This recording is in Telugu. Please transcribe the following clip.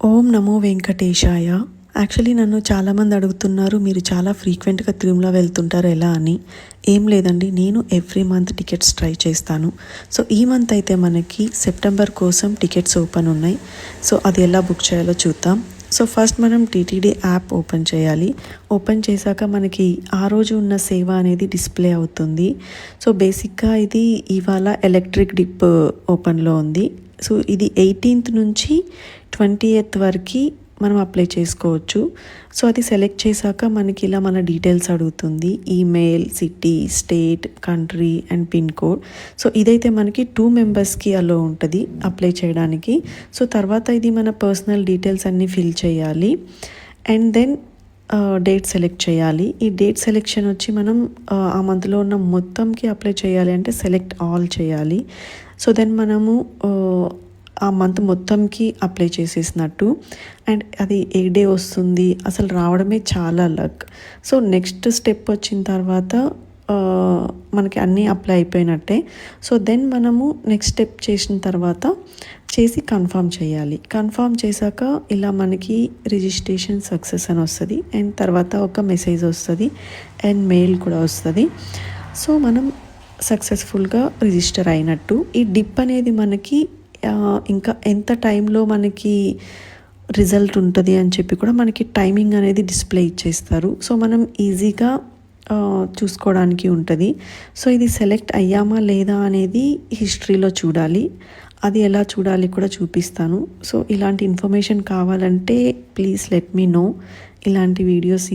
ఓం నమో వెంకటేశాయ. యాక్చువల్లీ నన్ను చాలామంది అడుగుతున్నారు, మీరు చాలా ఫ్రీక్వెంట్గా తిరుమల వెళ్తుంటారు ఎలా అని. ఏం లేదండి, నేను ఎవ్రీ మంత్ టికెట్స్ ట్రై చేస్తాను. సో ఈ మంత్ అయితే మనకి సెప్టెంబర్ కోసం టికెట్స్ ఓపెన్ ఉన్నాయి. సో అది ఎలా బుక్ చేయాలో చూద్దాం. సో ఫస్ట్ మనం టీటీడీ యాప్ ఓపెన్ చేయాలి. ఓపెన్ చేశాక మనకి ఆ రోజు ఉన్న సేవ అనేది డిస్ప్లే అవుతుంది. సో బేసిక్గా ఇది ఇవాళ ఎలక్ట్రిక్ డిప్ ఓపెన్లో ఉంది. సో ఇది 18th నుంచి 20th వరకు మనం అప్లై చేసుకోవచ్చు. సో అది సెలెక్ట్ చేశాక మనకి ఇలా మన డీటెయిల్స్ అడుగుతుంది, email, city, state, country and pin code. So ఇదైతే మనకి 2 మెంబర్స్కి అలో ఉంటుంది అప్లై చేయడానికి. సో తర్వాత ఇది మన పర్సనల్ డీటెయిల్స్ అన్నీ ఫిల్ చేయాలి అండ్ దెన్ డేట్ సెలెక్ట్ చేయాలి. ఈ డేట్ సెలెక్షన్ వచ్చి మనం ఆ మంత్లో ఉన్న మొత్తంకి అప్లై చేయాలి అంటే సెలెక్ట్ ఆల్ చేయాలి. సో దెన్ మనము ఆ మంత్ మొత్తంకి అప్లై చేసేసినట్టు. అండ్ అది ఏ డే వస్తుంది అసలు రావడమే చాలా లక్. సో నెక్స్ట్ స్టెప్ వచ్చిన తర్వాత మనకి అన్నీ అప్లై అయిపోయినట్టే. సో దెన్ మనము నెక్స్ట్ స్టెప్ చేసిన తర్వాత చేసి కన్ఫర్మ్ చేయాలి. కన్ఫర్మ్ చేశాక ఇలా మనకి రిజిస్ట్రేషన్ సక్సెస్ అని వస్తుంది అండ్ తర్వాత ఒక మెసేజ్ వస్తుంది అండ్ మెయిల్ కూడా వస్తుంది. సో మనం సక్సెస్ఫుల్గా రిజిస్టర్ అయినట్టు. ఈ డిప్ అనేది మనకి ఇంకా ఎంత టైంలో మనకి రిజల్ట్ ఉంటుంది అని చెప్పి కూడా మనకి టైమింగ్ అనేది డిస్ప్లే ఇచ్చేస్తారు. సో మనం ఈజీగా చూసుకోవడానికి ఉంటుంది. సో ఇది సెలెక్ట్ అయ్యామా లేదా అనేది హిస్టరీలో చూడాలి. అది ఎలా చూడాలి కూడా చూపిస్తాను. సో ఇలాంటి ఇన్ఫర్మేషన్ కావాలంటే ప్లీజ్ లెట్ మీ నో. ఇలాంటి వీడియోస్